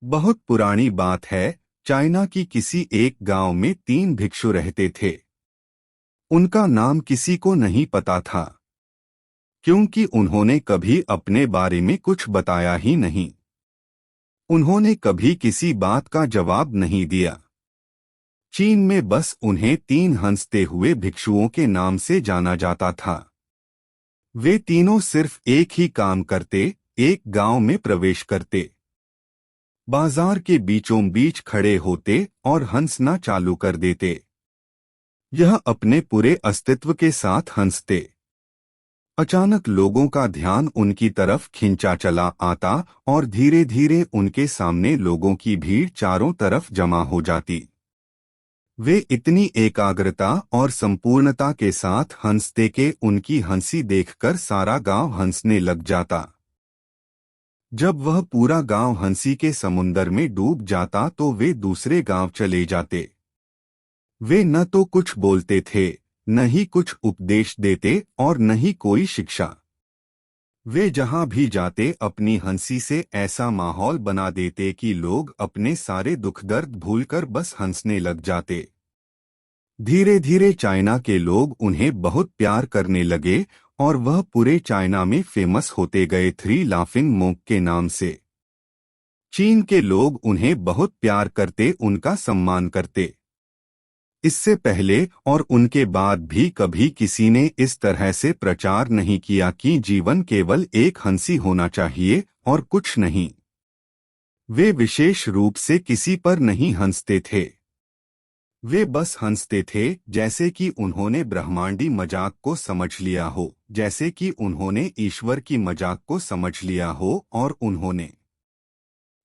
बहुत पुरानी बात है। चाइना की किसी एक गांव में 3 भिक्षु रहते थे। उनका नाम किसी को नहीं पता था, क्योंकि उन्होंने कभी अपने बारे में कुछ बताया ही नहीं। उन्होंने कभी किसी बात का जवाब नहीं दिया। चीन में बस उन्हें 3 हंसते हुए भिक्षुओं के नाम से जाना जाता था। वे तीनों सिर्फ एक ही काम करते, एक गांव में प्रवेश करते, बाजार के बीचों बीच खड़े होते और हंसना चालू कर देते। यह अपने पूरे अस्तित्व के साथ हंसते। अचानक लोगों का ध्यान उनकी तरफ खिंचा चला आता और धीरे धीरे उनके सामने लोगों की भीड़ चारों तरफ जमा हो जाती। वे इतनी एकाग्रता और संपूर्णता के साथ हंसते कि उनकी हंसी देखकर सारा गांव हंसने लग जाता। जब वह पूरा गांव हंसी के समुंदर में डूब जाता तो वे दूसरे गांव चले जाते। वे न तो कुछ बोलते थे, न ही कुछ उपदेश देते और न ही कोई शिक्षा। वे जहां भी जाते अपनी हंसी से ऐसा माहौल बना देते कि लोग अपने सारे दुख दर्द भूलकर बस हंसने लग जाते। धीरे धीरे चाइना के लोग उन्हें बहुत प्यार करने लगे और वह पूरे चाइना में फेमस होते गए, 3 लाफिंग मोंक के नाम से। चीन के लोग उन्हें बहुत प्यार करते, उनका सम्मान करते। इससे पहले और उनके बाद भी कभी किसी ने इस तरह से प्रचार नहीं किया कि जीवन केवल एक हंसी होना चाहिए और कुछ नहीं। वे विशेष रूप से किसी पर नहीं हंसते थे। वे बस हंसते थे जैसे कि उन्होंने ब्रह्मांडी मजाक को समझ लिया हो, जैसे कि उन्होंने ईश्वर की मजाक को समझ लिया हो और उन्होंने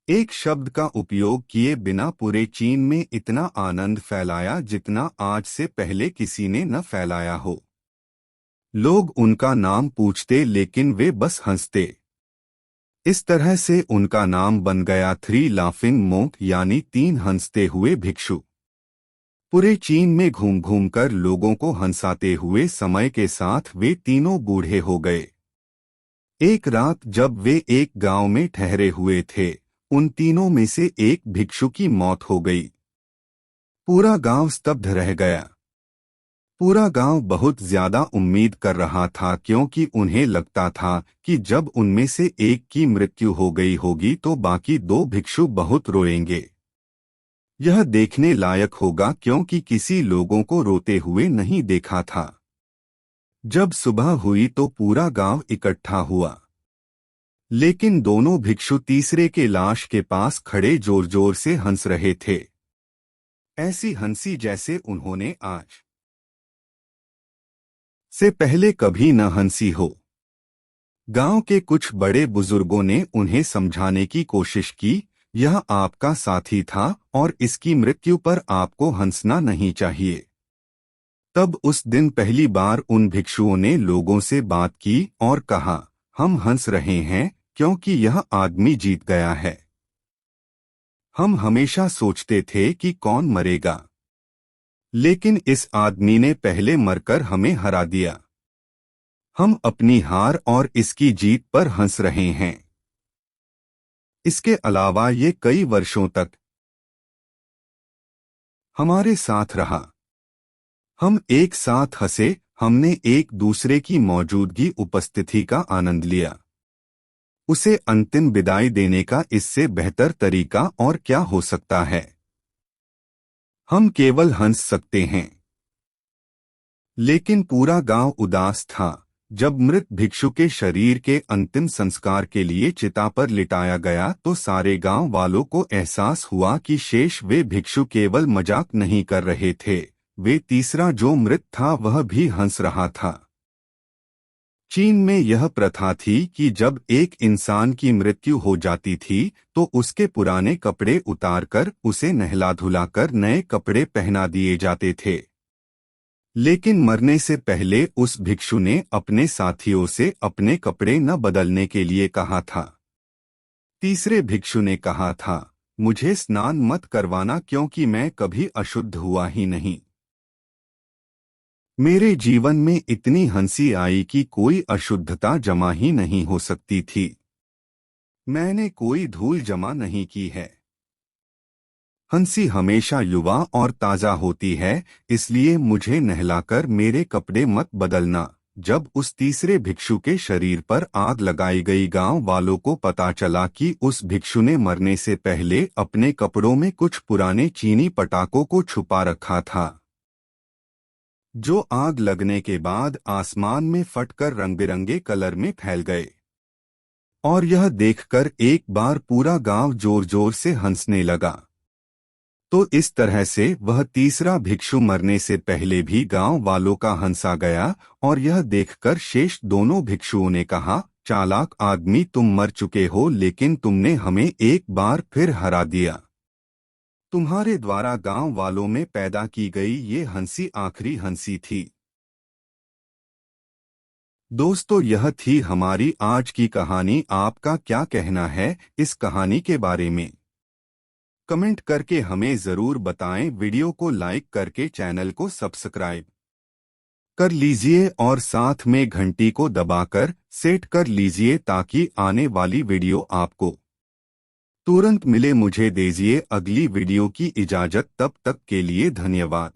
एक शब्द का उपयोग किए बिना पूरे चीन में इतना आनंद फैलाया जितना आज से पहले किसी ने न फैलाया हो। लोग उनका नाम पूछते लेकिन वे बस हंसते। इस तरह से उनका नाम बन गया 3 लाफिंग मोंक, यानी 3 हंसते हुए भिक्षु। पूरे चीन में घूम घूम कर लोगों को हंसाते हुए समय के साथ वे तीनों बूढ़े हो गए। एक रात जब वे एक गांव में ठहरे हुए थे, उन तीनों में से एक भिक्षु की मौत हो गई। पूरा गांव स्तब्ध रह गया। पूरा गांव बहुत ज्यादा उम्मीद कर रहा था, क्योंकि उन्हें लगता था कि जब उनमें से एक की मृत्यु हो गई होगी तो बाकी 2 भिक्षु बहुत रोएंगे। यह देखने लायक होगा, क्योंकि किसी लोगों को रोते हुए नहीं देखा था। जब सुबह हुई तो पूरा गांव इकट्ठा हुआ, लेकिन दोनों भिक्षु तीसरे के लाश के पास खड़े जोर जोर से हंस रहे थे। ऐसी हंसी जैसे उन्होंने आज से पहले कभी न हंसी हो। गांव के कुछ बड़े बुजुर्गों ने उन्हें समझाने की कोशिश की, यह आपका साथी था और इसकी मृत्यु पर आपको हंसना नहीं चाहिए। तब उस दिन पहली बार उन भिक्षुओं ने लोगों से बात की और कहा, हम हंस रहे हैं क्योंकि यह आदमी जीत गया है। हम हमेशा सोचते थे कि कौन मरेगा, लेकिन इस आदमी ने पहले मरकर हमें हरा दिया। हम अपनी हार और इसकी जीत पर हंस रहे हैं। इसके अलावा ये कई वर्षों तक हमारे साथ रहा। हम एक साथ हंसे, हमने एक दूसरे की मौजूदगी, उपस्थिति का आनंद लिया। उसे अंतिम विदाई देने का इससे बेहतर तरीका और क्या हो सकता है। हम केवल हंस सकते हैं। लेकिन पूरा गांव उदास था। जब मृत भिक्षु के शरीर के अंतिम संस्कार के लिए चिता पर लिटाया गया तो सारे गांव वालों को एहसास हुआ कि शेष वे भिक्षु केवल मजाक नहीं कर रहे थे, वे तीसरा जो मृत था वह भी हंस रहा था। चीन में यह प्रथा थी कि जब एक इंसान की मृत्यु हो जाती थी तो उसके पुराने कपड़े उतारकर उसे नहला धुलाकर नए कपड़े पहना दिए जाते थे। लेकिन मरने से पहले उस भिक्षु ने अपने साथियों से अपने कपड़े न बदलने के लिए कहा था। तीसरे भिक्षु ने कहा था, मुझे स्नान मत करवाना क्योंकि मैं कभी अशुद्ध हुआ ही नहीं। मेरे जीवन में इतनी हंसी आई कि कोई अशुद्धता जमा ही नहीं हो सकती थी। मैंने कोई धूल जमा नहीं की है। हंसी हमेशा युवा और ताजा होती है, इसलिए मुझे नहलाकर मेरे कपड़े मत बदलना। जब उस तीसरे भिक्षु के शरीर पर आग लगाई गई, गांव वालों को पता चला कि उस भिक्षु ने मरने से पहले अपने कपड़ों में कुछ पुराने चीनी पटाखों को छुपा रखा था, जो आग लगने के बाद आसमान में फटकर रंग-बिरंगे कलर में फैल गए। और यह देखकर एक बार पूरा गांव जोर जोर से हंसने लगा। तो इस तरह से वह तीसरा भिक्षु मरने से पहले भी गांव वालों का हंसा गया। और यह देखकर शेष दोनों भिक्षुओं ने कहा, चालाक आदमी, तुम मर चुके हो, लेकिन तुमने हमें एक बार फिर हरा दिया। तुम्हारे द्वारा गांव वालों में पैदा की गई ये हंसी आखिरी हंसी थी। दोस्तों, यह थी हमारी आज की कहानी। आपका क्या कहना है इस कहानी के बारे में? कमेंट करके हमें ज़रूर बताएं। वीडियो को लाइक करके चैनल को सब्सक्राइब कर लीजिए और साथ में घंटी को दबाकर सेट कर लीजिए ताकि आने वाली वीडियो आपको तुरंत मिले। मुझे दीजिए अगली वीडियो की इजाज़त, तब तक के लिए धन्यवाद।